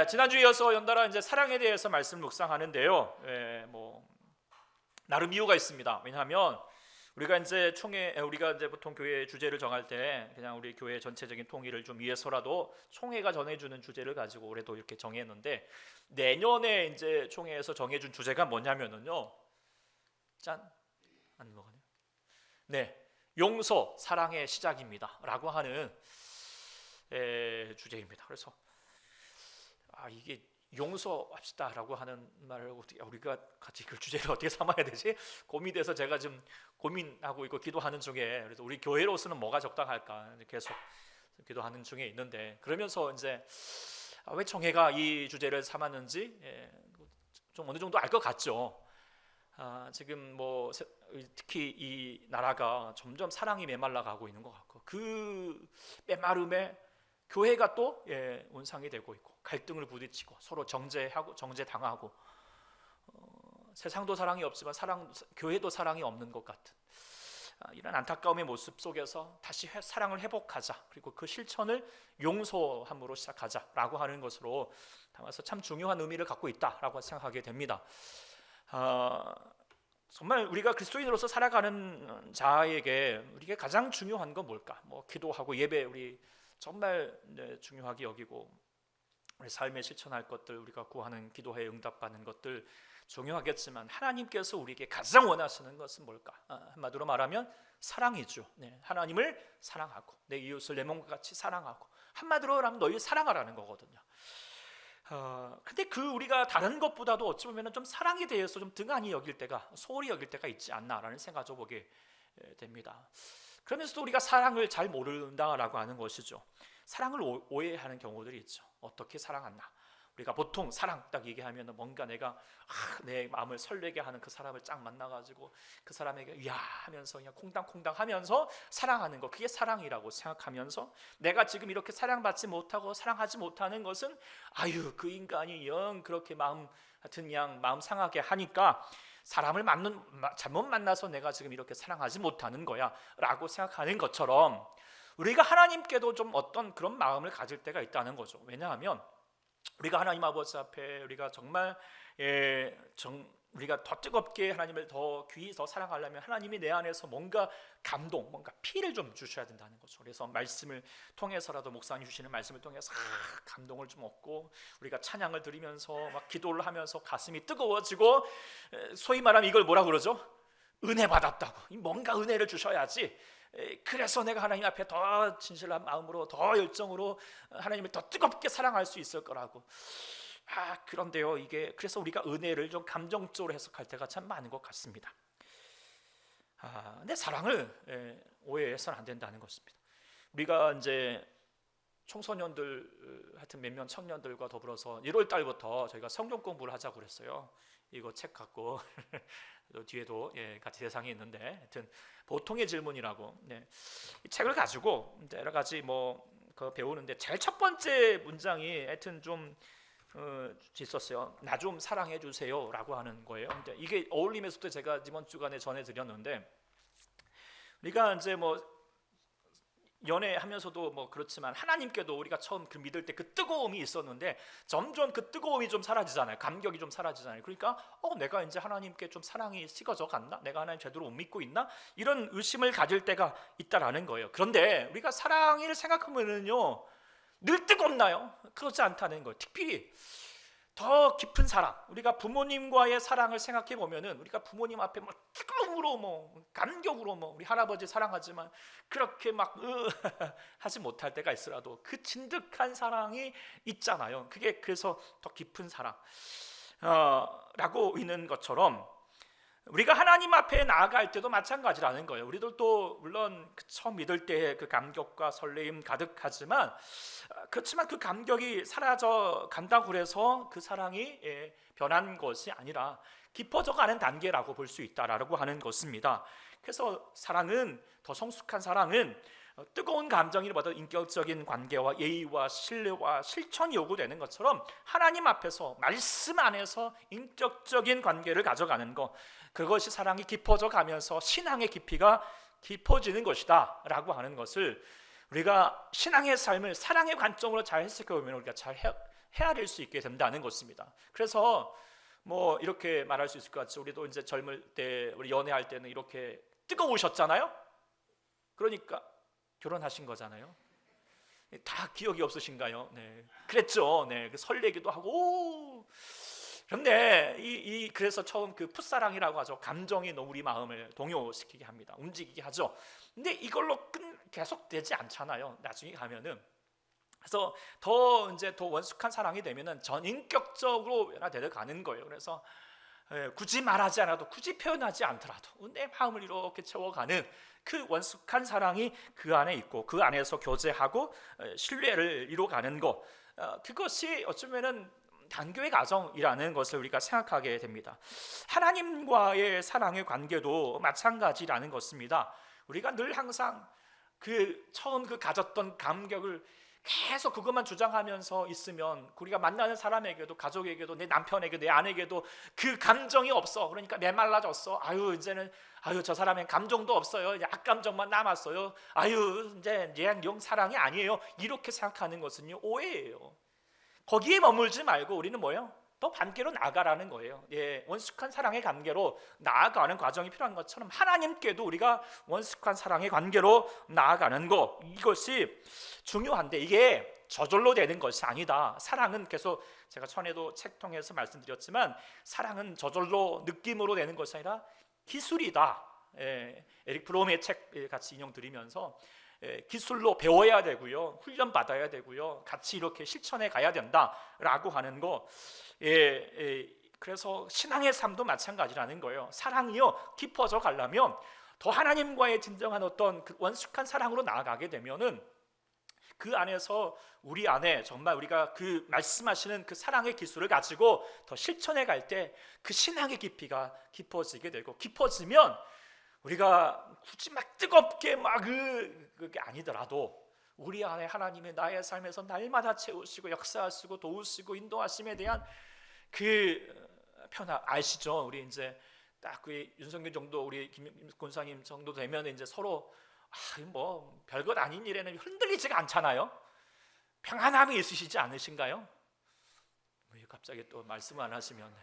지난주에 이어서 연달아 이제 사랑에 대해서 말씀 묵상하는데요. 나름 이유가 있습니다. 왜냐하면 우리가 이제 보통 교회 주제를 정할 때 그냥 우리 교회 전체적인 통일을 좀 위해서라도 총회가 정해주는 주제를 가지고 올해도 이렇게 정했는데, 내년에 이제 총회에서 정해준 주제가 뭐냐면은요, 안 먹어요. 용서, 사랑의 시작입니다라고 하는 주제입니다. 그래서 이게 용서합시다라고 하는 말을 어떻게 우리가 같이 그 주제를 어떻게 삼아야 되지? 고민돼서 제가 지금 고민하고 있고 기도하는 중에, 그래서 우리 교회로서는 뭐가 적당할까 계속 기도하는 중에 있는데, 그러면서 이제 왜 총회가 이 주제를 삼았는지 좀 어느 정도 알 것 같죠. 지금 특히 이 나라가 점점 사랑이 메말라가고 있는 것 같고, 그 메마름에 교회가 또 온상이 되고 있고, 갈등을 부딪히고 서로 정죄당하고, 세상도 사랑이 없지만 교회도 사랑이 없는 것 같은 이런 안타까움의 모습 속에서 다시 사랑을 회복하자, 그리고 그 실천을 용서함으로 시작하자라고 하는 것으로 담아서 참 중요한 의미를 갖고 있다라고 생각하게 됩니다. 정말 우리가 그리스도인으로서 살아가는 자에게 우리가 가장 중요한 건 뭘까? 기도하고 예배, 우리 정말 중요하게 여기고, 우리 삶에 실천할 것들, 우리가 구하는 기도에 응답받는 것들 중요하겠지만, 하나님께서 우리에게 가장 원하시는 것은 뭘까? 한마디로 말하면 사랑이죠. 하나님을 사랑하고 내 이웃을 내 몸과 같이 사랑하고, 한마디로 말하면 너희 사랑하라는 거거든요. 근데 우리가 다른 것보다도 어찌 보면 좀 사랑에 대해서 좀 등한히 여길 때가, 소홀히 여길 때가 있지 않나라는 생각을 좀 보게 됩니다. 그러면서도 우리가 사랑을 잘 모른다라고 하는 것이죠. 사랑을 오해하는 경우들이 있죠. 어떻게 사랑하나? 우리가 보통 사랑 딱 얘기하면 뭔가 내가 내 마음을 설레게 하는 그 사람을 딱 만나가지고 그 사람에게 야 하면서 그냥 콩당콩당 하면서 사랑하는 거, 그게 사랑이라고 생각하면서, 내가 지금 이렇게 사랑받지 못하고 사랑하지 못하는 것은 그 인간이 영 그렇게 마음 상하게 하니까 사람을 잘못 만나서 내가 지금 이렇게 사랑하지 못하는 거야 라고 생각하는 것처럼, 우리가 하나님께도 좀 어떤 그런 마음을 가질 때가 있다는 거죠. 왜냐하면 우리가 하나님 아버지 앞에 우리가 정말 우리가 더 뜨겁게 하나님을 더 귀히 더 사랑하려면 하나님이 내 안에서 뭔가 감동, 뭔가 피를 좀 주셔야 된다는 거죠. 그래서 말씀을 통해서라도, 목사님 주시는 말씀을 통해서 감동을 좀 얻고, 우리가 찬양을 드리면서 막 기도를 하면서 가슴이 뜨거워지고, 소위 말하면 이걸 뭐라 그러죠? 은혜 받았다고, 뭔가 은혜를 주셔야지, 그래서 내가 하나님 앞에 더 진실한 마음으로, 더 열정으로 하나님을 더 뜨겁게 사랑할 수 있을 거라고. 그런데요, 그래서 우리가 은혜를 좀 감정적으로 해석할 때가 참 많은 것 같습니다. 근데 사랑을 오해해서는 안 된다는 것입니다. 우리가 이제 청소년들, 하여튼 몇몇 청년들과 더불어서 1월 달부터 저희가 성경 공부를 하자고 그랬어요. 이거 책 갖고 뒤에도 같이 대상이 있는데, 하여튼 보통의 질문이라고 이 책을 가지고 여러 가지 배우는데, 제일 첫 번째 문장이 하여튼 좀 있었어요. 나 좀 사랑해 주세요 라고 하는 거예요. 근데 이게 어울림에서도 제가 이번 주간에 전해드렸는데, 우리가 이제 연애하면서도 그렇지만 하나님께도 우리가 처음 믿을 때 그 뜨거움이 있었는데, 점점 그 뜨거움이 좀 사라지잖아요. 감격이 좀 사라지잖아요. 그러니까 내가 이제 하나님께 좀 사랑이 식어져 갔나? 내가 하나님 제대로 못 믿고 있나? 이런 의심을 가질 때가 있다라는 거예요. 그런데 우리가 사랑을 생각하면은요, 늘 뜨겁나요? 그렇지 않다는 거예요. 특별히 더 깊은 사랑, 우리가 부모님과의 사랑을 생각해 보면은, 우리가 부모님 앞에 뜨거움으로 감격으로 우리 할아버지 사랑하지만 그렇게 하지 못할 때가 있으라도 그 진득한 사랑이 있잖아요. 그게 그래서 더 깊은 사랑 라고 있는 것처럼, 우리가 하나님 앞에 나아갈 때도 마찬가지라는 거예요. 우리들도 물론 처음 믿을 때의 그 감격과 설레임 가득하지만, 그렇지만 그 감격이 사라져 간다고 해서 그 사랑이 변한 것이 아니라 깊어져 가는 단계라고 볼 수 있다라고 하는 것입니다. 그래서 사랑은, 더 성숙한 사랑은 뜨거운 감정이 보다 인격적인 관계와 예의와 신뢰와 실천이 요구되는 것처럼, 하나님 앞에서, 말씀 안에서 인격적인 관계를 가져가는 것, 그것이 사랑이 깊어져 가면서 신앙의 깊이가 깊어지는 것이다 라고 하는 것을, 우리가 신앙의 삶을 사랑의 관점으로 잘 해석해 보면 우리가 잘 헤아릴 수 있게 된다는 것입니다. 그래서 뭐 이렇게 말할 수 있을 것 같죠. 우리도 이제 젊을 때, 우리 연애할 때는 이렇게 뜨거우셨잖아요. 그러니까 결혼하신 거잖아요. 다 기억이 없으신가요? 네, 그랬죠. 네, 설레기도 하고. 그런데 그래서 처음 그 풋사랑이라고 하죠. 감정이 너무 우리 마음을 동요시키게 합니다. 움직이게 하죠. 근데 이걸로 계속 되지 않잖아요. 나중에 가면은. 그래서 더 원숙한 사랑이 되면은 전인격적으로 변화되어 가는 거예요. 그래서 굳이 말하지 않아도, 굳이 표현하지 않더라도 내 마음을 이렇게 채워가는 그 원숙한 사랑이 그 안에 있고, 그 안에서 교제하고 신뢰를 이루어가는 것, 그것이 어쩌면은 단교의 과정이라는 것을 우리가 생각하게 됩니다. 하나님과의 사랑의 관계도 마찬가지라는 것입니다. 우리가 늘 항상 처음 가졌던 감격을 계속 그것만 주장하면서 있으면 우리가 만나는 사람에게도, 가족에게도, 내 남편에게도, 내 아내에게도 그 감정이 없어. 그러니까 메말라졌어. 이제는 저 사람엔 감정도 없어요. 악감정만 남았어요. 이제 영 사랑이 아니에요. 이렇게 생각하는 것은요, 오해예요. 거기에 머물지 말고 우리는 뭐예요? 더 관계로 나아가라는 거예요. 원숙한 사랑의 관계로 나아가는 과정이 필요한 것처럼 하나님께도 우리가 원숙한 사랑의 관계로 나아가는 것, 이것이 중요한데, 이게 저절로 되는 것이 아니다. 사랑은 계속, 제가 전에도 책 통해서 말씀드렸지만, 사랑은 저절로 느낌으로 되는 것이 아니라 기술이다. 에릭 브롬의 책 같이 인용드리면서 기술로 배워야 되고요, 훈련 받아야 되고요, 같이 이렇게 실천해 가야 된다라고 하는 거. 그래서 신앙의 삶도 마찬가지라는 거예요. 사랑이요, 깊어져 가려면 더 하나님과의 진정한 어떤 그 원숙한 사랑으로 나아가게 되면은 그 안에서 우리 안에 정말 우리가 그 말씀하시는 그 사랑의 기술을 가지고 더 실천해 갈 때 그 신앙의 깊이가 깊어지게 되고, 깊어지면 우리가 굳이 막 뜨겁게 그게 아니더라도 우리 안에 하나님의 나의 삶에서 날마다 채우시고 역사하시고 도우시고 인도하심에 대한 그 편안, 아시죠? 우리 이제 딱 그 윤석열 정도, 우리 김 권사님 정도 되면 이제 서로 뭐 별것 아닌 일에는 흔들리지가 않잖아요. 평안함이 있으시지 않으신가요? 왜 갑자기 또 말씀 안 하시면.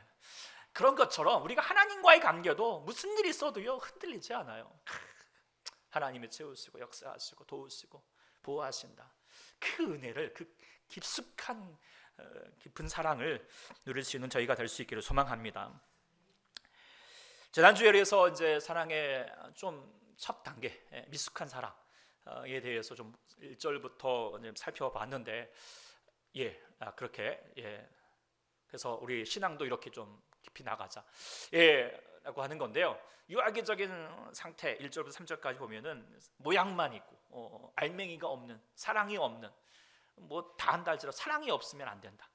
그런 것처럼 우리가 하나님과의 관계도 무슨 일이 있어도요, 흔들리지 않아요. 하나님이 채우시고 역사하시고 도우시고 보호하신다. 그 은혜를, 그 깊숙한 깊은 사랑을 누릴 수 있는 저희가 될 수 있기를 소망합니다. 지난주에 그래서 이제 사랑의 좀 첫 단계, 미숙한 사랑에 대해서 좀 1절부터 살펴봤는데, 그렇게 그래서 우리 신앙도 이렇게 좀 깊이 나가자 라고 하는 건데요, 유아기적인 상태 1절부터 3절까지 보면은 모양만 있고 알맹이가 없는, 사랑이 없는, 뭐 다 한다 할지라도 사랑이 없으면 안 된다.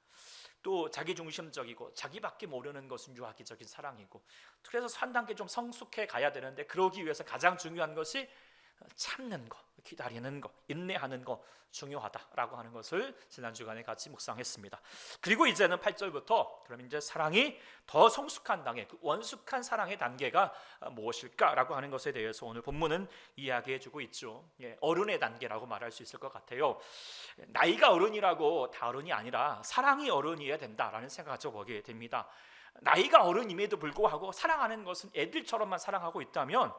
또 자기중심적이고 자기밖에 모르는 것은 유아기적인 사랑이고, 그래서 한 단계 좀 성숙해 가야 되는데, 그러기 위해서 가장 중요한 것이 참는 것, 기다리는 것, 인내하는 것 중요하다라고 하는 것을 지난 주간에 같이 묵상했습니다. 그리고 이제는 8절부터 그럼 이제 사랑이 더 성숙한 단계, 그 원숙한 사랑의 단계가 무엇일까라고 하는 것에 대해서 오늘 본문은 이야기해주고 있죠. 어른의 단계라고 말할 수 있을 것 같아요. 나이가 어른이라고 다 어른이 아니라 사랑이 어른이어야 된다라는 생각을 가져보게 됩니다. 나이가 어른임에도 불구하고 사랑하는 것은 애들처럼만 사랑하고 있다면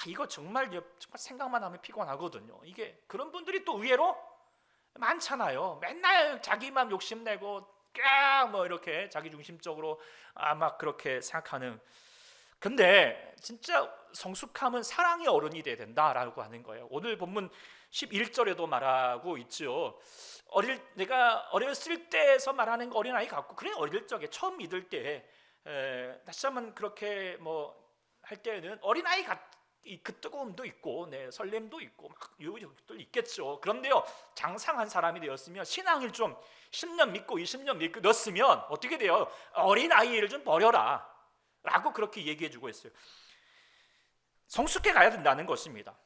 이거 정말 생각만 하면 피곤하거든요. 이게 그런 분들이 또 의외로 많잖아요. 맨날 자기만 욕심내고 뭐 이렇게 자기중심적으로 막 그렇게 생각하는. 근데 진짜 성숙함은 사랑의 어른이 돼야 된다라고 하는 거예요. 오늘 본문 11절에도 말하고 있죠. 내가 어렸을 때에서 말하는 거 어린아이 같고, 그래 어릴 적에 처음 믿을 때 다시 한번 그렇게 뭐 할 때는 어린아이 그 뜨거움도 있고, 설렘도 있고 막 유혹도 있겠죠. 그런데요, 장상한 사람이 되었으면, 신앙을 좀 10년 믿고 20년 믿고 넣었으면 어떻게 돼요? 어린아이를 좀 버려라 라고 그렇게 얘기해주고 있어요. 성숙해 가야 된다는 것입니다.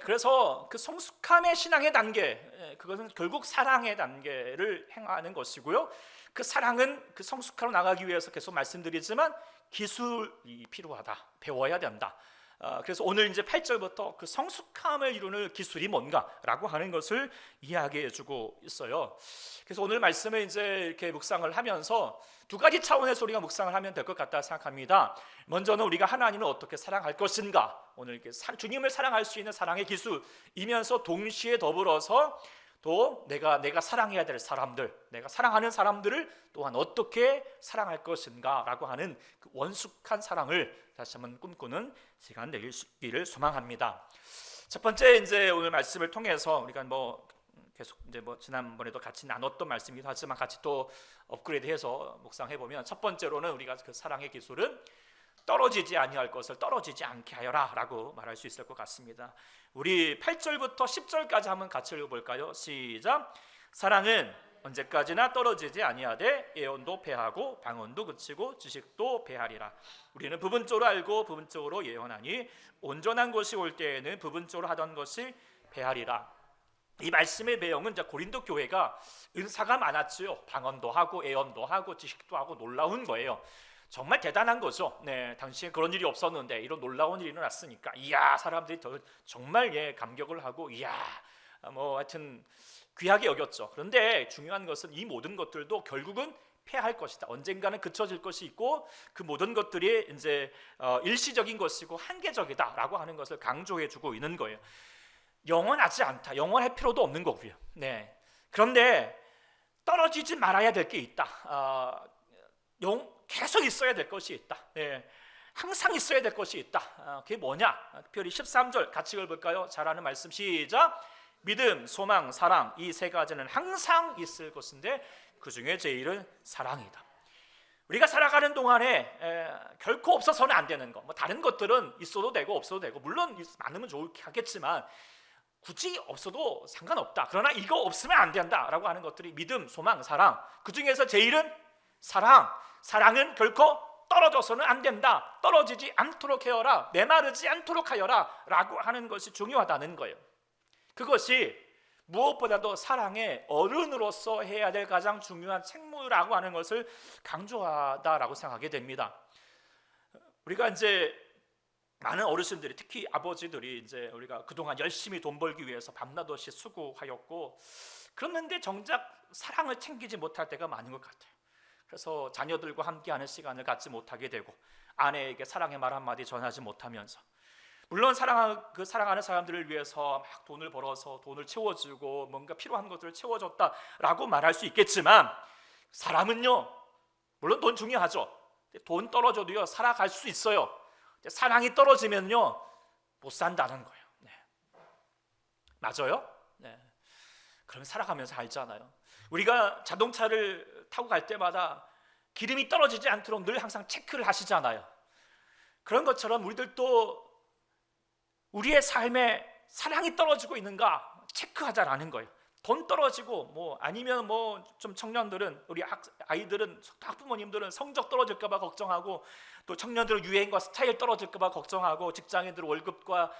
그래서 그 성숙함의 신앙의 단계, 그것은 결국 사랑의 단계를 행하는 것이고요. 그 사랑은 그 성숙함으로 나가기 위해서 계속 말씀드리지만 기술이 필요하다, 배워야 된다. 그래서 오늘 이제 8절부터 그 성숙함을 이루는 기술이 뭔가라고 하는 것을 이야기해주고 있어요. 그래서 오늘 말씀을 이제 이렇게 묵상을 하면서 두 가지 차원에서 우리가 묵상을 하면 될 것 같다 생각합니다. 먼저는 우리가 하나님을 어떻게 사랑할 것인가, 오늘 이렇게 주님을 사랑할 수 있는 사랑의 기술이면서 동시에 더불어서 또 내가 사랑해야 될 사람들, 내가 사랑하는 사람들을 또한 어떻게 사랑할 것인가라고 하는 그 원숙한 사랑을 다시 한번 꿈꾸는 시간 되기를 소망합니다. 첫 번째 이제 오늘 말씀을 통해서 우리가 계속 이제 지난번에도 같이 나눴던 말씀이기도 하지만 같이 또 업그레이드해서 묵상해 보면, 첫 번째로는 우리가 그 사랑의 기술은 떨어지지 아니할 것을 떨어지지 않게 하여라라고 말할 수 있을 것 같습니다. 우리 8절부터 10절까지 한번 같이 읽어볼까요? 시작. 사랑은 언제까지나 떨어지지 아니하되 예언도 패하고 방언도 그치고 지식도 패하리라. 우리는 부분적으로 알고 부분적으로 예언하니 온전한 것이 올 때에는 부분적으로 하던 것이 패하리라. 이 말씀의 배경은 이제 고린도 교회가 은사가 많았지요. 방언도 하고 예언도 하고 지식도 하고 놀라운 거예요. 정말 대단한 거죠. 네, 당시에 그런 일이 없었는데 이런 놀라운 일이 일어났으니까 이야, 사람들이 정말 감격을 하고 이야, 하여튼 귀하게 여겼죠. 그런데 중요한 것은 이 모든 것들도 결국은 패할 것이다. 언젠가는 그쳐질 것이 있고 그 모든 것들이 이제 일시적인 것이고 한계적이다라고 하는 것을 강조해주고 있는 거예요. 영원하지 않다. 영원할 필요도 없는 거고요. 네. 그런데 떨어지지 말아야 될 게 있다. 계속 있어야 될 것이 있다. 네. 항상 있어야 될 것이 있다. 그게 뭐냐? 특별히 13절 같이 읽어볼까요? 잘 아는 말씀 시작. 믿음, 소망, 사랑, 이 세 가지는 항상 있을 것인데 그 중에 제일은 사랑이다. 우리가 살아가는 동안에 결코 없어서는 안 되는 것, 다른 것들은 있어도 되고 없어도 되고, 물론 많으면 좋겠지만 굳이 없어도 상관없다. 그러나 이거 없으면 안 된다라고 하는 것들이 믿음, 소망, 사랑. 그 중에서 제일은 사랑. 사랑은 결코 떨어져서는 안 된다. 떨어지지 않도록 하여라. 메마르지 않도록 하여라 라고 하는 것이 중요하다는 거예요. 그것이 무엇보다도 사랑의 어른으로서 해야 될 가장 중요한 책무라고 하는 것을 강조하다라고 생각하게 됩니다. 우리가 이제 많은 어르신들이, 특히 아버지들이 이제 우리가 그동안 열심히 돈 벌기 위해서 밤낮 없이 수고하였고, 그랬는데 정작 사랑을 챙기지 못할 때가 많은 것 같아요. 그래서 자녀들과 함께하는 시간을 갖지 못하게 되고, 아내에게 사랑의 말 한마디 전하지 못하면서, 물론 사랑하는 사람들을 위해서 막 돈을 벌어서 돈을 채워주고 뭔가 필요한 것들을 채워줬다라고 말할 수 있겠지만, 사람은요, 물론 돈 중요하죠. 돈 떨어져도요 살아갈 수 있어요. 사랑이 떨어지면요 못 산다는 거예요. 네. 맞아요? 네. 그럼 살아가면서 알잖아요. 우리가 자동차를 타고 갈 때마다 기름이 떨어지지 않도록 늘 항상 체크를 하시잖아요. 그런 것처럼 우리들도 우리의 삶에 사랑이 떨어지고 있는가 체크하자라는 거예요. 돈 떨어지고 아니면 좀 청년들은, 우리 아이들은, 학부모님들은 성적 떨어질까 봐 걱정하고, 또 청년들은 유행과 스타일 떨어질까 봐 걱정하고, 직장인들은 월급과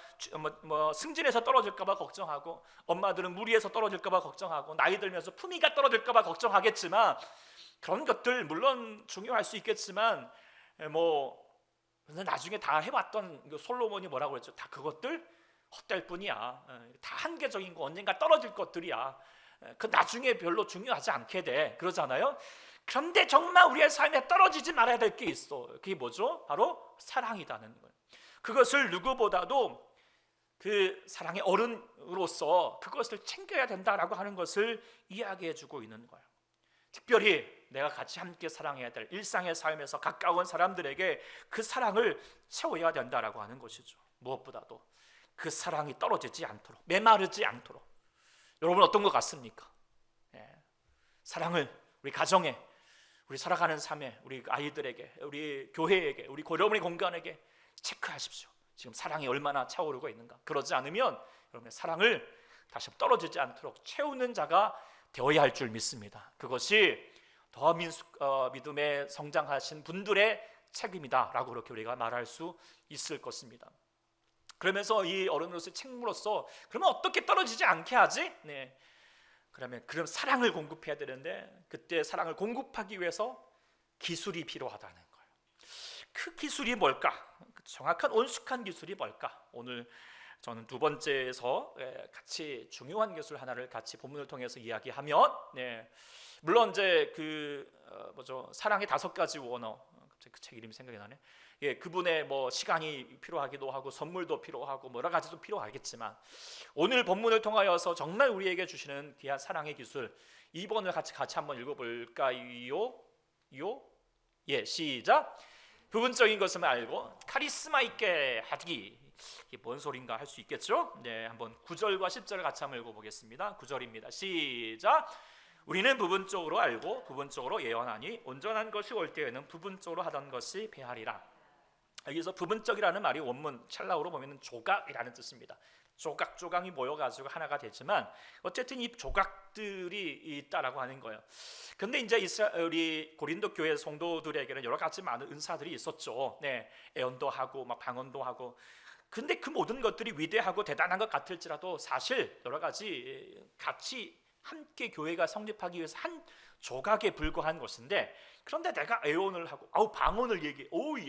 승진해서 떨어질까 봐 걱정하고, 엄마들은 무리해서 떨어질까 봐 걱정하고, 나이 들면서 품위가 떨어질까 봐 걱정하겠지만, 그런 것들 물론 중요할 수 있겠지만 나중에 다 해봤던 솔로몬이 뭐라고 그랬죠? 다 그것들 헛될 뿐이야. 다 한계적인 거, 언젠가 떨어질 것들이야. 그 나중에 별로 중요하지 않게 돼. 그러잖아요. 그런데 정말 우리의 삶에 떨어지지 말아야 될 게 있어. 그게 뭐죠? 바로 사랑이라는 거예요. 그것을 누구보다도 그 사랑의 어른으로서 그것을 챙겨야 된다라고 하는 것을 이야기해주고 있는 거예요. 특별히 내가 같이 함께 사랑해야 될 일상의 삶에서 가까운 사람들에게 그 사랑을 채워야 된다라고 하는 것이죠. 무엇보다도 그 사랑이 떨어지지 않도록, 메마르지 않도록. 여러분 어떤 것 같습니까? 사랑을 우리 가정에, 우리 살아가는 삶에, 우리 아이들에게, 우리 교회에게, 우리 여러분의 공간에게 체크하십시오. 지금 사랑이 얼마나 차오르고 있는가. 그러지 않으면 여러분의 사랑을 다시 떨어지지 않도록 채우는 자가 되어야 할 줄 믿습니다. 그것이 더 믿음에 성장하신 분들의 책임이다라고 그렇게 우리가 말할 수 있을 것입니다. 그러면서 이 어른으로서의 책무로서 그러면 어떻게 떨어지지 않게 하지? 네. 그럼 사랑을 공급해야 되는데, 그때 사랑을 공급하기 위해서 기술이 필요하다는 거예요. 그 기술이 뭘까? 정확한 온숙한 기술이 뭘까? 오늘 저는 두 번째에서 같이 중요한 기술 하나를 같이 본문을 통해서 이야기하면, 물론 이제 사랑의 5가지 원어, 갑자기 그 책 이름이 생각이 나네. 그분의 뭐 시간이 필요하기도 하고 선물도 필요하고 여러 가지도 필요하겠지만, 오늘 본문을 통하여서 정말 우리에게 주시는 귀한 사랑의 기술 2번을 같이 한번 읽어볼까요? 시작. 부분적인 것을 알고 카리스마 있게 하기. 이게 뭔 소린가 할 수 있겠죠? 한번 9절과 10절을 같이 한번 읽어보겠습니다. 9절입니다. 시작. 우리는 부분적으로 알고 부분적으로 예언하니 온전한 것이 올 때에는 부분적으로 하던 것이 배하리라. 여기서 부분적이라는 말이 원문 찰나우로 보면 조각이라는 뜻입니다. 조각이 모여가지고 하나가 되지만 어쨌든 이 조각들이 있다라고 하는 거예요. 근데 이제 우리 고린도 교회 성도들에게는 여러 가지 많은 은사들이 있었죠. 애언도 하고 막 방언도 하고. 근데 그 모든 것들이 위대하고 대단한 것 같을지라도 사실 여러 가지 같이 함께 교회가 성립하기 위해서 한 조각에 불과한 것인데, 그런데 내가 애언을 하고 방언을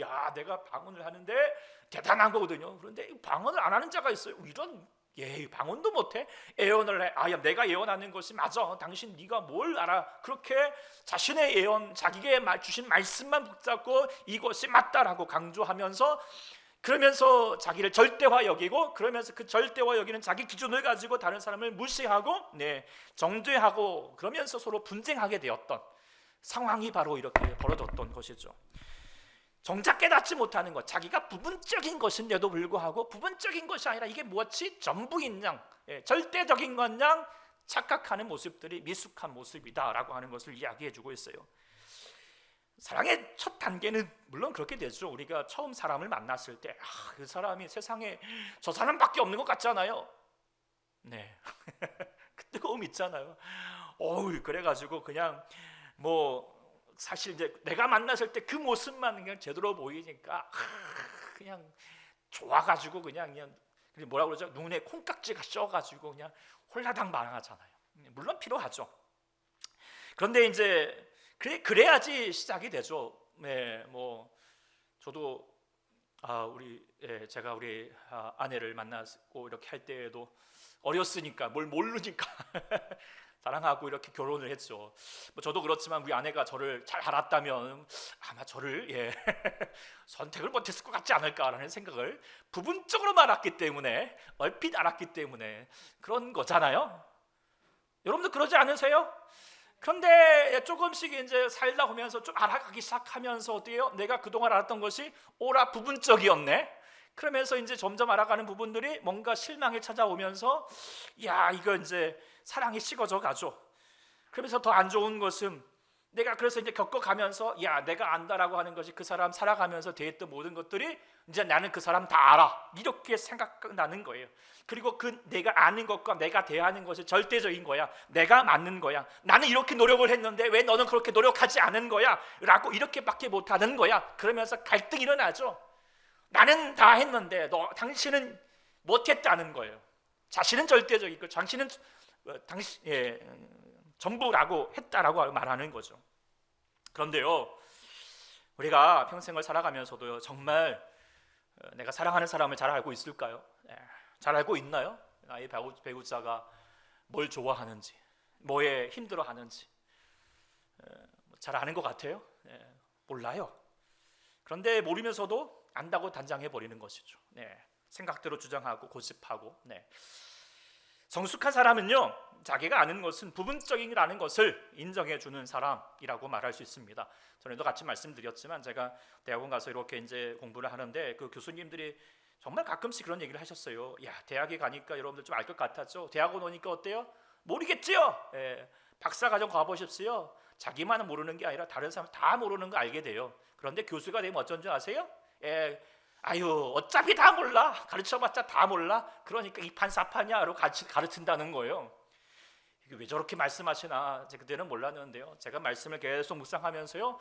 야 내가 방언을 하는데 대단한 거거든요. 그런데 방언을 안 하는 자가 있어요. 이런 방언도 못해? 애언을 해. 야 내가 예언하는 것이 맞아. 당신 네가 뭘 알아? 그렇게 자신의 예언, 자기에게 주신 말씀만 붙잡고 이것이 맞다라고 강조하면서, 그러면서 자기를 절대화 여기고, 그러면서 그 절대화 여기는 자기 기준을 가지고 다른 사람을 무시하고 정죄하고, 그러면서 서로 분쟁하게 되었던 상황이 바로 이렇게 벌어졌던 것이죠. 정작 깨닫지 못하는 것, 자기가 부분적인 것인데도 불구하고 부분적인 것이 아니라 이게 무엇이 전부인 양, 절대적인 것 양 착각하는 모습들이 미숙한 모습이다라고 하는 것을 이야기해주고 있어요. 사랑의 첫 단계는 물론 그렇게 되죠. 우리가 처음 사람을 만났을 때 그 사람이 세상에 저 사람밖에 없는 것 같잖아요. 그 뜨거움 있잖아요. 그래가지고 그냥 사실 이제 내가 만났을 때 그 모습만 그냥 제대로 보이니까 그냥 좋아가지고 그냥 뭐라고 그러죠? 눈에 콩깍지가 씌어가지고 그냥 홀라당 반항하잖아요. 물론 필요하죠. 그런데 이제 그래야지 시작이 되죠. 저도 제가 우리 아내를 만나고 이렇게 할 때에도 어렸으니까 뭘 모르니까 사랑하고 이렇게 결혼을 했죠. 저도 그렇지만 우리 아내가 저를 잘 알았다면 아마 저를 선택을 못했을 것 같지 않을까라는 생각을 부분적으로만 알았기 때문에, 얼핏 알았기 때문에 그런 거잖아요. 여러분도 그러지 않으세요? 그런데 조금씩 이제 살다 보면서 좀 알아가기 시작하면서 어때요? 내가 그동안 알았던 것이 오라 부분적이었네. 그러면서 이제 점점 알아가는 부분들이 뭔가 실망이 찾아오면서 이거 이제 사랑이 식어져 가죠. 그러면서 더 안 좋은 것은 내가 그래서 이제 겪어가면서 내가 안다라고 하는 것이 그 사람 살아가면서 대했던 모든 것들이 이제 나는 그 사람 다 알아 이렇게 생각나는 거예요. 그리고 그 내가 아는 것과 내가 대하는 것이 절대적인 거야. 내가 맞는 거야. 나는 이렇게 노력을 했는데 왜 너는 그렇게 노력하지 않은 거야? 라고 이렇게밖에 못하는 거야. 그러면서 갈등이 일어나죠. 나는 다 했는데 당신은 못했다는 거예요. 자신은 절대적이고 당신은 전부라고 했다라고 말하는 거죠. 그런데요, 우리가 평생을 살아가면서도요, 정말 내가 사랑하는 사람을 잘 알고 있을까요? 잘 알고 있나요? 나의 배우자가 뭘 좋아하는지, 뭐에 힘들어하는지 잘 아는 것 같아요? 몰라요. 그런데 모르면서도 안다고 단장해 버리는 것이죠. 생각대로 주장하고 고집하고. 성숙한 사람은요, 자기가 아는 것은 부분적이라는 것을 인정해 주는 사람이라고 말할 수 있습니다. 전에도 같이 말씀드렸지만 제가 대학원 가서 이렇게 이제 공부를 하는데 그 교수님들이 정말 가끔씩 그런 얘기를 하셨어요. 대학에 가니까 여러분들 좀 알 것 같았죠? 대학원 오니까 어때요? 모르겠지요? 박사과정 가보십시오. 자기만은 모르는 게 아니라 다른 사람 다 모르는 거 알게 돼요. 그런데 교수가 되면 어쩐 줄 아세요? 어차피 다 몰라. 가르쳐봤자 다 몰라. 그러니까 이판사판이야로 가르친다는 거예요. 이게 왜 저렇게 말씀하시나 제가 그때는 몰랐는데요. 제가 말씀을 계속 묵상하면서요,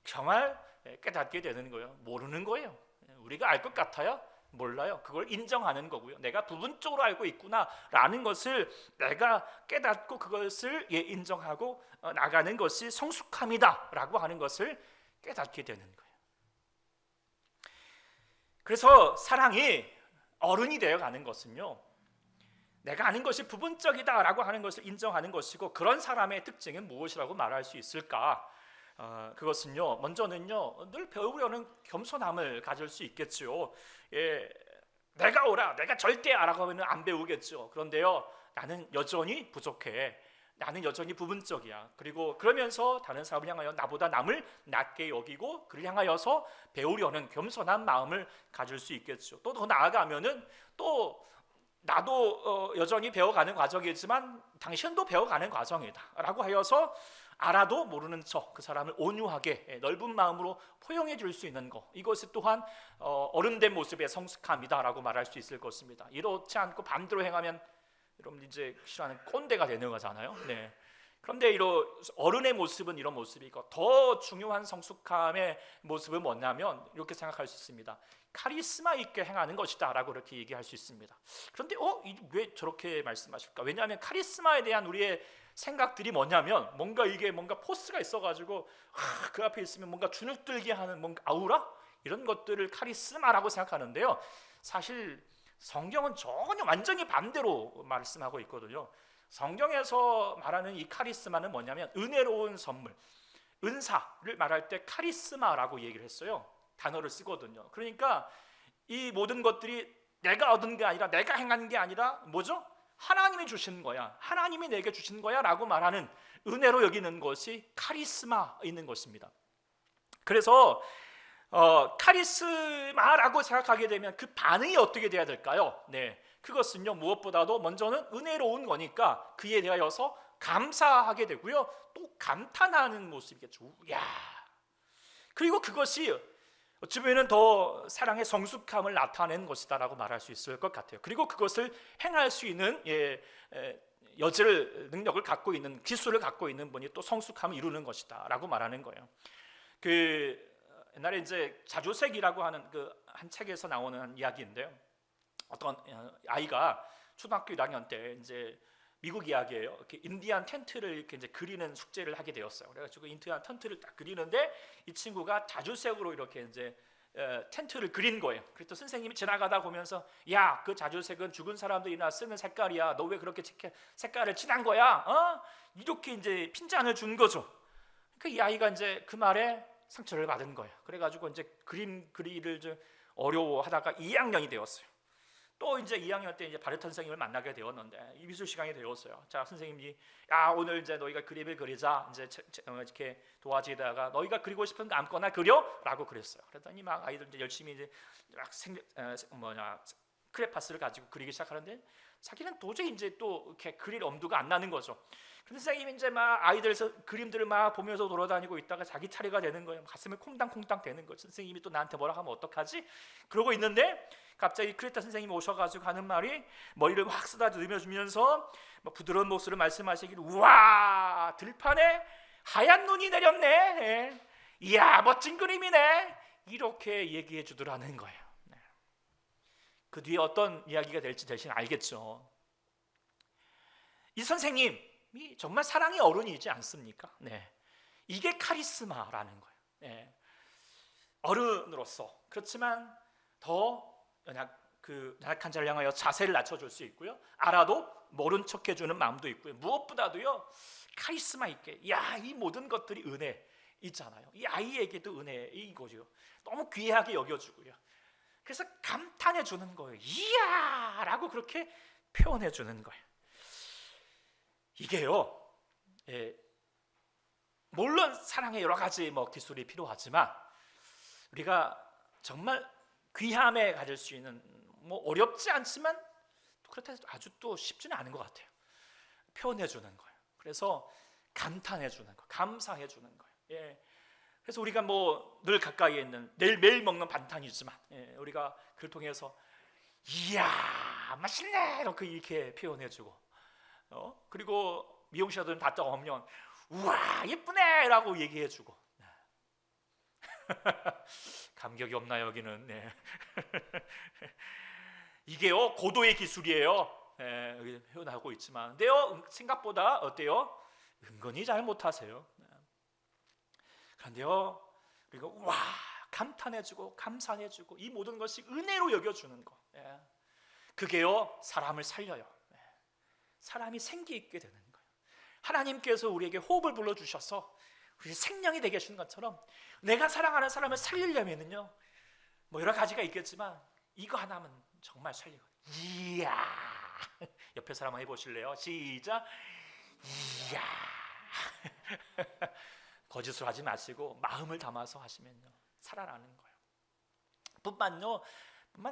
정말 깨닫게 되는 거예요. 모르는 거예요. 우리가 알 것 같아요? 몰라요. 그걸 인정하는 거고요. 내가 부분적으로 알고 있구나라는 것을 내가 깨닫고 그것을 인정하고 나가는 것이 성숙함이다라고 하는 것을 깨닫게 되는 거예요. 그래서 사랑이 어른이 되어가는 것은요, 내가 아는 것이 부분적이다라고 하는 것을 인정하는 것이고, 그런 사람의 특징은 무엇이라고 말할 수 있을까? 그것은요, 먼저는요, 늘 배우려는 겸손함을 가질 수 있겠죠. 예, 내가 오라, 내가 절대야라고 하면 안 배우겠죠. 그런데요, 나는 여전히 부족해, 나는 여전히 부분적이야. 그리고 그러면서 다른 사람을 향하여 나보다 남을 낮게 여기고 그를 향하여서 배우려는 겸손한 마음을 가질 수 있겠죠. 또 더 나아가면은 또 나도 여전히 배워가는 과정이지만 당신도 배워가는 과정이다 라고 하여서 알아도 모르는 척 그 사람을 온유하게 넓은 마음으로 포용해 줄 수 있는 것, 이것이 또한 어른된 모습의 성숙함이다라고 말할 수 있을 것입니다. 이렇지 않고 반대로 행하면 여러분 이제 싫어하는 꼰대가 되는 거잖아요. 네. 그런데 이런 어른의 모습은 이런 모습이고, 더 중요한 성숙함의 모습은 뭐냐면 이렇게 생각할 수 있습니다. 카리스마 있게 행하는 것이다 라고 이렇게 얘기할 수 있습니다. 그런데 왜 저렇게 말씀하실까? 왜냐하면 카리스마에 대한 우리의 생각들이 뭐냐면, 뭔가 이게 뭔가 포스가 있어가지고 그 앞에 있으면 뭔가 주눅들게 하는 뭔가 아우라, 이런 것들을 카리스마라고 생각하는데요, 사실 성경은 전혀 완전히 반대로 말씀하고 있거든요. 성경에서 말하는 이 카리스마는 뭐냐면 은혜로운 선물, 은사를 말할 때 카리스마라고 얘기를 했어요. 단어를 쓰거든요. 그러니까 이 모든 것들이 내가 얻은 게 아니라, 내가 행한 게 아니라 뭐죠? 하나님이 주신 거야, 하나님이 내게 주신 거야 라고 말하는, 은혜로 여기는 것이 카리스마 있는 것입니다. 그래서 카리스마라고 생각하게 되면 그 반응이 어떻게 돼야 될까요? 네, 그것은요, 무엇보다도 먼저는 은혜로운 거니까 그에 대하여서 감사하게 되고요, 또 감탄하는 모습이겠죠. 야, 그리고 그것이 어찌 보면 더 사랑의 성숙함을 나타내는 것이다라고 말할 수 있을 것 같아요. 그리고 그것을 행할 수 있는 여지를, 능력을 갖고 있는, 기술을 갖고 있는 분이 또 성숙함을 이루는 것이다라고 말하는 거예요. 옛날에 이제 자주색이라고 하는 그 한 책에서 나오는 이야기인데요, 어떤 아이가 초등학교 1학년 때 이제 미국 이야기예요. 이렇게 인디안 텐트를 이렇게 이제 그리는 숙제를 하게 되었어요. 그래가지고 인디안 텐트를 딱 그리는데 이 친구가 자주색으로 이렇게 이제 텐트를 그린 거예요. 그래서 선생님이 지나가다 보면서, 야, 그 자주색은 죽은 사람들이나 쓰는 색깔이야. 너 왜 그렇게 색깔을 칠한 거야? 이렇게 이제 핀잔을 준 거죠. 그 이 아이가 이제 그 말에 상처를 받은 거예요. 그래가지고 이제 그림 그리기를 좀 어려워하다가 2학년이 되었어요. 또 이제 2학년 때 이제 바리톤 선생님을 만나게 되었는데, 이 미술 시간이 되었어요. 자, 선생님이, 야, 오늘 이제 너희가 그림을 그리자. 이제 이렇게 도와주다가 너희가 그리고 싶은 거 아무거나 그려라고 그랬어요. 그랬더니 막 아이들 이제 열심히 이제 막 크레파스를 가지고 그리기 시작하는데, 자기는 도저히 이제 또 이렇게 그릴 엄두가 안 나는 거죠. 근데 선생님이 이제 막 아이들 그림들을 막 보면서 돌아다니고 있다가 자기 차례가 되는 거예요. 가슴을 콩당콩당 대는 거죠. 선생님이 또 나한테 뭐라 하면 어떡하지? 그러고 있는데 갑자기 크레타 선생님이 오셔가지고 하는 말이, 머리를 확 쓰다듬어주면서 부드러운 목소리로 말씀하시기를, 우와, 들판에 하얀 눈이 내렸네. 이야, 멋진 그림이네. 이렇게 얘기해 주더라는 거예요. 그 뒤에 어떤 이야기가 될지 대신 알겠죠. 이 선생님이 정말 사랑의 어른이지 않습니까? 네, 이게 카리스마라는 거예요. 네. 어른으로서, 그렇지만 더 연약한 자를 향하여 자세를 낮춰줄 수 있고요, 알아도 모른 척 해주는 마음도 있고요, 무엇보다도요, 카리스마 있게, 야, 이 모든 것들이 은혜 있잖아요. 이 아이에게도 은혜인 거죠. 너무 귀하게 여겨주고요, 그래서 감탄해 주는 거예요. 이야 라고 그렇게 표현해 주는 거예요. 이게요, 물론 사랑의 여러 가지 기술이 필요하지만, 우리가 정말 귀함에 가질 수 있는, 어렵지 않지만 그렇다고 해서 아주 또 쉽지는 않은 것 같아요. 표현해 주는 거예요. 그래서 감탄해 주는 거, 감사해 주는 거예요. 그래서 우리가 늘 가까이에 있는, 매일 먹는 반찬이지만, 우리가 그를 통해서 이야 맛있네 이렇게 표현해주고, 그리고 미용실에도 갔다 오면 우와 예쁘네 라고 얘기해주고. 감격이 없나요 여기는? 네. 이게요 고도의 기술이에요. 표현하고 있지만, 근데요 생각보다 어때요? 은근히 잘 못하세요. 그런데요, 우리가 와 감탄해주고 감사해주고 이 모든 것이 은혜로 여겨주는 것. 그게요 사람을 살려요. 사람이 생기 있게 되는 거예요. 하나님께서 우리에게 호흡을 불러주셔서 우리 생명이 되게 하시는 것처럼 내가 사랑하는 사람을 살리려면은요 뭐 여러 가지가 있겠지만 이거 하나면 정말 살리고. 이야. 옆에 사람 한번 해보실래요? 시작. 이야. 거짓으로 하지 마시고 마음을 담아서 하시면요 살아나는 거예요. 뿐만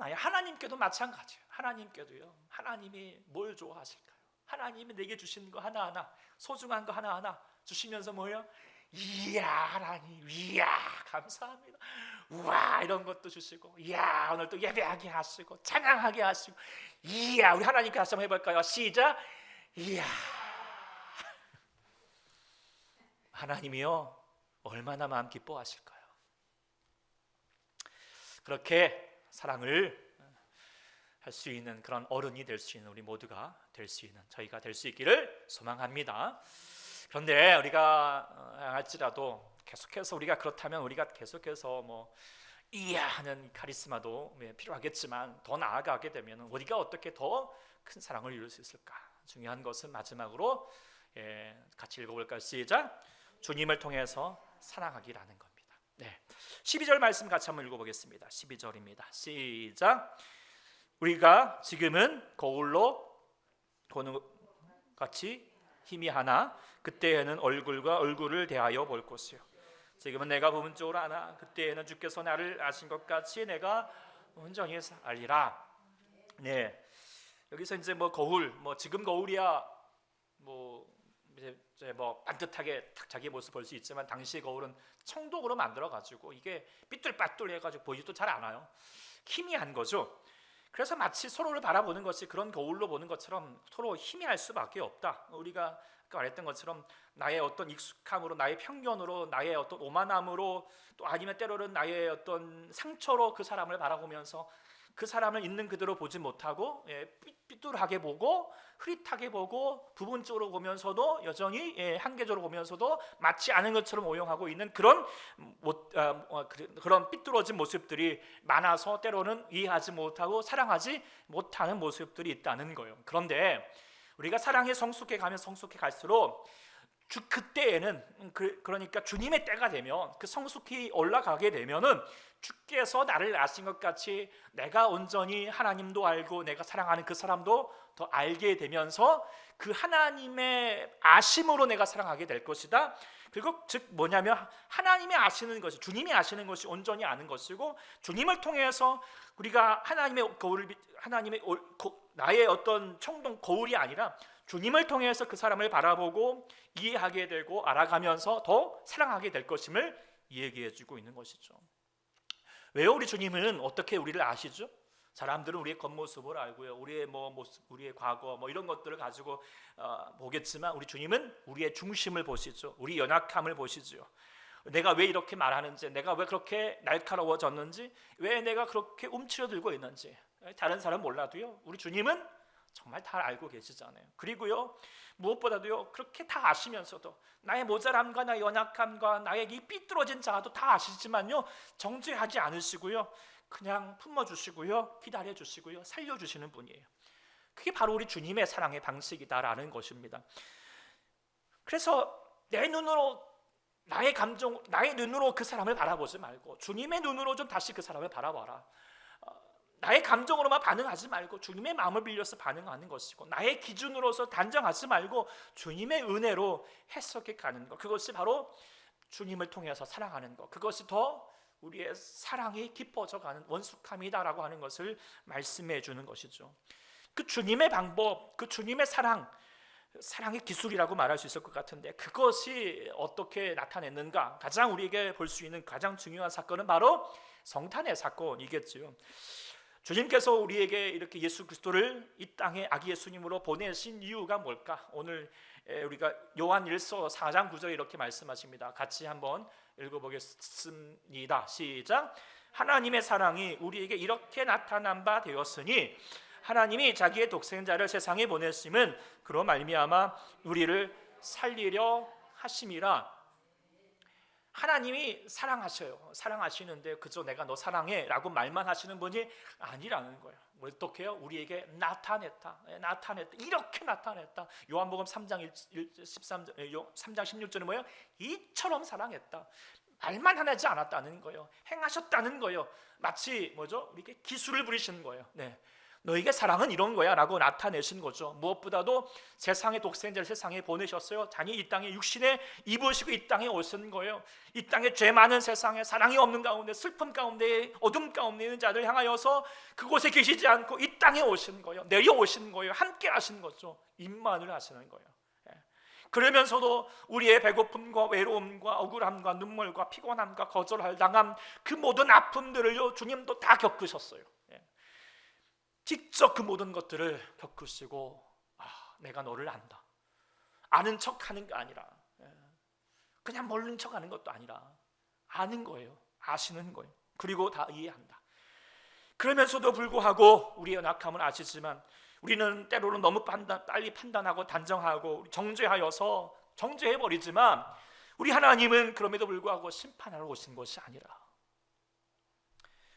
아니라 하나님께도 마찬가지예요. 하나님께도요 하나님이 뭘 좋아하실까요? 하나님이 내게 주시는 거 하나하나, 소중한 거 하나하나 주시면서 뭐예요? 이야 하나님, 이야 감사합니다. 우와 이런 것도 주시고, 이야 오늘 또 예배하게 하시고 찬양하게 하시고, 이야 우리 하나님께 다시 한번 해볼까요? 시작. 이야. 하나님이요 얼마나 마음 기뻐하실까요? 그렇게 사랑을 할 수 있는 그런 어른이 될 수 있는 우리 모두가 될 수 있는 저희가 될 수 있기를 소망합니다. 그런데 우리가 할지라도 계속해서 우리가 그렇다면 우리가 계속해서 뭐 이야 하는 카리스마도 필요하겠지만 더 나아가게 되면 우리가 어떻게 더 큰 사랑을 이룰 수 있을까? 중요한 것은 마지막으로 같이 읽어볼까요? 시작. 주님을 통해서 사랑하기라는 겁니다. 12절 말씀 같이 한번 읽어보겠습니다. 12절입니다. 시작. 우리가 지금은 거울로 보는 것 같이 희미하나 그때에는 얼굴과 얼굴을 대하여 볼 것이요. 지금은 내가 부분 쪽으로 아나 그때에는 주께서 나를 아신 것 같이 내가 온전히 알리라. 여기서 이제 뭐 거울, 뭐 지금 거울이야 뭐 이제 뭐 반듯하게 자기 모습 볼 수 있지만 당시 거울은 청동으로 만들어 가지고 이게 삐뚤빠뚤해 가지고 보이지도 잘 않아요. 희미한 거죠. 그래서 마치 서로를 바라보는 것이 그런 거울로 보는 것처럼 서로 희미할 수밖에 없다. 우리가 아까 말했던 것처럼 나의 어떤 익숙함으로, 나의 편견으로, 나의 어떤 오만함으로, 또 아니면 때로는 나의 어떤 상처로 그 사람을 바라보면서 그 사람을 있는 그대로 보지 못하고 삐뚤하게 보고 흐릿하게 보고 부분적으로 보면서도 여전히 한계적으로 보면서도 맞지 않은 것처럼 오용하고 있는 그런 삐뚤어진 모습들이 많아서 때로는 이해하지 못하고 사랑하지 못하는 모습들이 있다는 거예요. 그런데 우리가 사랑에 성숙해 가면 성숙해 갈수록 그때에는 그러니까 주님의 때가 되면 그 성숙히 올라가게 되면은 주께서 나를 아신 것 같이 내가 온전히 하나님도 알고 내가 사랑하는 그 사람도 더 알게 되면서 그 하나님의 아심으로 내가 사랑하게 될 것이다. 그리고 즉 뭐냐면 하나님이 아시는 것이, 주님이 아시는 것이 온전히 아는 것이고, 주님을 통해서 우리가 하나님의 거울을, 나의 어떤 청동 거울이 아니라 주님을 통해서 그 사람을 바라보고 이해하게 되고 알아가면서 더 사랑하게 될 것임을 얘기해 주고 있는 것이죠. 왜요? 우리 주님은 어떻게 우리를 아시죠? 사람들은 우리의 겉모습을 알고요, 우리의 모습, 우리의 과거 이런 것들을 가지고 보겠지만 우리 주님은 우리의 중심을 보시죠. 우리 연약함을 보시죠. 내가 왜 이렇게 말하는지, 내가 왜 그렇게 날카로워졌는지, 왜 내가 그렇게 움츠러들고 있는지 다른 사람 몰라도요 우리 주님은 정말 다 알고 계시잖아요. 그리고요 무엇보다도요 그렇게 다 아시면서도 나의 모자람과 나의 연약함과 나의 이 삐뚤어진 자아도 다 아시지만요 정죄하지 않으시고요 그냥 품어주시고요 기다려주시고요 살려주시는 분이에요. 그게 바로 우리 주님의 사랑의 방식이다라는 것입니다. 그래서 내 눈으로 나의 감정, 나의 눈으로 그 사람을 바라보지 말고 주님의 눈으로 좀 다시 그 사람을 바라봐라. 나의 감정으로만 반응하지 말고 주님의 마음을 빌려서 반응하는 것이고, 나의 기준으로서 단정하지 말고 주님의 은혜로 해석해 가는 것, 그것이 바로 주님을 통해서 사랑하는 것, 그것이 더 우리의 사랑이 깊어져 가는 원숙함이다라고 하는 것을 말씀해 주는 것이죠. 그 주님의 방법, 그 주님의 사랑의 기술이라고 말할 수 있을 것 같은데, 그것이 어떻게 나타냈는가? 가장 우리에게 볼 수 있는 가장 중요한 사건은 바로 성탄의 사건이겠죠. 주님께서 우리에게 이렇게 예수 그리스도를 이 땅에 아기 예수님으로 보내신 이유가 뭘까? 오늘 우리가 요한 1서 4장 9절에 이렇게 말씀하십니다. 같이 한번 읽어보겠습니다. 시작. 하나님의 사랑이 우리에게 이렇게 나타난 바 되었으니 하나님이 자기의 독생자를 세상에 보내심은 그로 말미암아 우리를 살리려 하심이라. 하나님이 사랑하셔요. 사랑하시는데 그저 내가 너 사랑해 라고 말만 하시는 분이 아니라는 거예요. 어떻게 해요? 우리에게 나타냈다. 이렇게 나타냈다. 요한복음 3장 16절에 뭐예요? 이처럼 사랑했다. 말만 하지 않았다는 거예요. 행하셨다는 거예요. 마치 뭐죠? 우리에게 기술을 부리시는 거예요. 네. 너에게 사랑은 이런 거야 라고 나타내신 거죠. 무엇보다도 세상의 독생자를 세상에 보내셨어요. 자니 이 땅에 육신에 입으시고 이 땅에 오신 거예요. 이 땅에 죄 많은 세상에 사랑이 없는 가운데, 슬픔 가운데, 어둠 가운데 있는 자들 향하여서 그곳에 계시지 않고 이 땅에 오신 거예요. 내려오신 거예요. 함께 하신 거죠. 임만을 하시는 거예요. 그러면서도 우리의 배고픔과 외로움과 억울함과 눈물과 피곤함과 거절할 당함, 그 모든 아픔들을요 주님도 다 겪으셨어요. 직접 그 모든 것들을 겪으시고, 내가 너를 안다. 아는 척하는 게 아니라, 그냥 모르는 척하는 것도 아니라 아는 거예요. 아시는 거예요. 그리고 다 이해한다. 그러면서도 불구하고 우리의 연약함은 아시지만 우리는 때로는 너무 빨리 판단하고 단정하고 정죄하여서 정죄해버리지만, 우리 하나님은 그럼에도 불구하고 심판하러 오신 것이 아니라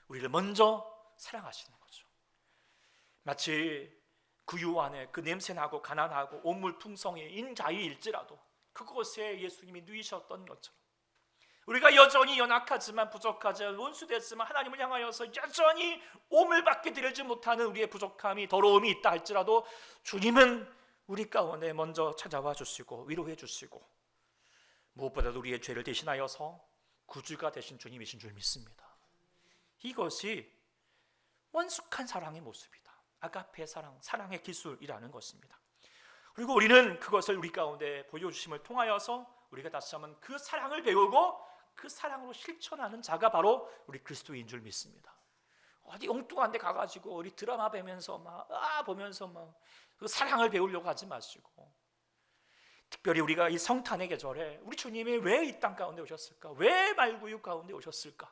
우리를 먼저 사랑하시는 거죠. 마치 구유 안에 그 냄새나고 가난하고 오물풍성인 자리일지라도 그곳에 예수님이 누이셨던 것처럼, 우리가 여전히 연약하지만 부족하지 원수됐지만 하나님을 향하여서 여전히 오물밖에 드리지 못하는 우리의 부족함이, 더러움이 있다 할지라도 주님은 우리 가운데 먼저 찾아와 주시고 위로해 주시고, 무엇보다도 우리의 죄를 대신하여서 구주가 되신 주님이신 줄 믿습니다. 이것이 원숙한 사랑의 모습이다. 아가페 사랑, 사랑의 기술이라는 것입니다. 그리고 우리는 그것을 우리 가운데 보여주심을 통하여서 우리가 다시 한번 그 사랑을 배우고 그 사랑으로 실천하는 자가 바로 우리 그리스도인 줄 믿습니다. 어디 엉뚱한 데 가가지고 우리 드라마 보면서 보면서 그 사랑을 배우려고 하지 마시고, 특별히 우리가 이 성탄의 계절에 우리 주님이 왜 이 땅 가운데 오셨을까? 왜 말구육 가운데 오셨을까?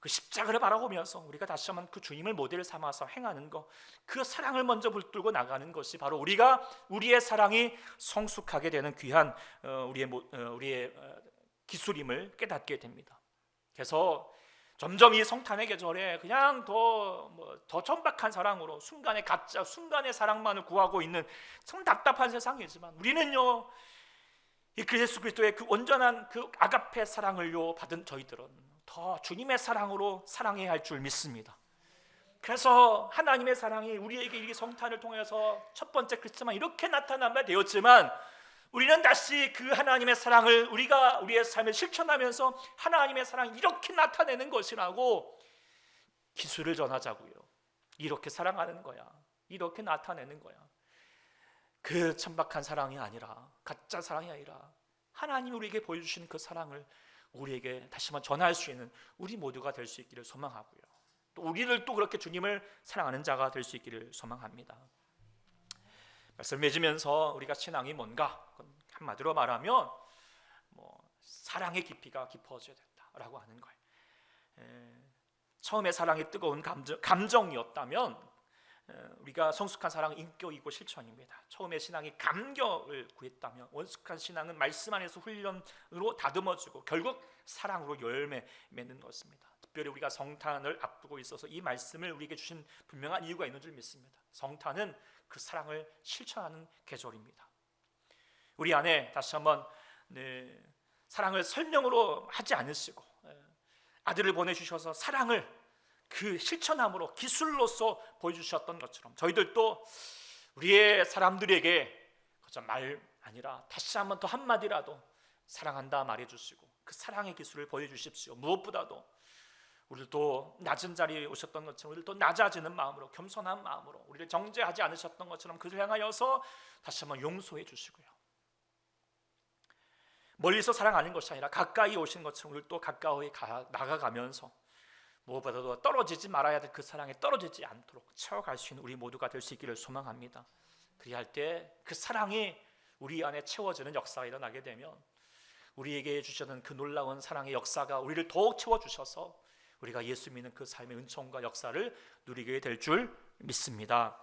그 십자가를 바라보면서 우리가 다시 한번 그 주님을 모델 삼아서 행하는 것, 그 사랑을 먼저 붙들고 나가는 것이 바로 우리의 사랑이 성숙하게 되는 귀한 우리의 기술임을 깨닫게 됩니다. 그래서 점점 이 성탄의 계절에 그냥 더 천박한 사랑으로 순간의 가짜, 순간의 사랑만을 구하고 있는 참 답답한 세상이지만, 우리는요 이 예수 그리스도의 그 온전한 그 아가페 사랑을요 받은 저희들은 더 주님의 사랑으로 사랑해야 할 줄 믿습니다. 그래서 하나님의 사랑이 우리에게 이 성탄을 통해서 첫 번째 크리스마스 이렇게 나타나면 되었지만, 우리는 다시 그 하나님의 사랑을 우리가 우리의 삶에 실천하면서 하나님의 사랑이 이렇게 나타내는 것이라고 기술을 전하자고요. 이렇게 사랑하는 거야, 이렇게 나타내는 거야. 그 천박한 사랑이 아니라, 가짜 사랑이 아니라 하나님이 우리에게 보여주시는 그 사랑을 우리에게 다시 한번 전할 수 있는 우리 모두가 될 수 있기를 소망하고요. 또 우리를 또 그렇게 주님을 사랑하는 자가 될 수 있기를 소망합니다. 말씀을 맺으면서 우리가 신앙이 뭔가, 한마디로 말하면 사랑의 깊이가 깊어져야 된다라고 하는 거예요. 처음에 사랑이 뜨거운 감정이었다면 우리가 성숙한 사랑은 인격이고 실천입니다. 처음에 신앙이 감격을 구했다면 원숙한 신앙은 말씀 안에서 훈련으로 다듬어지고 결국 사랑으로 열매 맺는 것입니다. 특별히 우리가 성탄을 앞두고 있어서 이 말씀을 우리에게 주신 분명한 이유가 있는 줄 믿습니다. 성탄은 그 사랑을 실천하는 계절입니다. 우리 안에 다시 한번 사랑을 설명으로 하지 않으시고 아들을 보내주셔서 사랑을 그 실천함으로 기술로서 보여주셨던 것처럼, 저희들도 우리의 사람들에게 그저 말 아니라 다시 한번 더 한마디라도 사랑한다 말해주시고 그 사랑의 기술을 보여주십시오. 무엇보다도 우리도 낮은 자리에 오셨던 것처럼 우리도 낮아지는 마음으로, 겸손한 마음으로, 우리를 정죄하지 않으셨던 것처럼 그를 향하여서 다시 한번 용서해 주시고요. 멀리서 사랑하는 것이 아니라 가까이 오신 것처럼 우리도 가까이 나가가면서 무엇보다도 떨어지지 말아야 될 그 사랑에 떨어지지 않도록 채워갈 수 있는 우리 모두가 될 수 있기를 소망합니다. 그리할 때 그 사랑이 우리 안에 채워지는 역사가 일어나게 되면 우리에게 주시는 그 놀라운 사랑의 역사가 우리를 더욱 채워주셔서 우리가 예수 믿는 그 삶의 은총과 역사를 누리게 될 줄 믿습니다.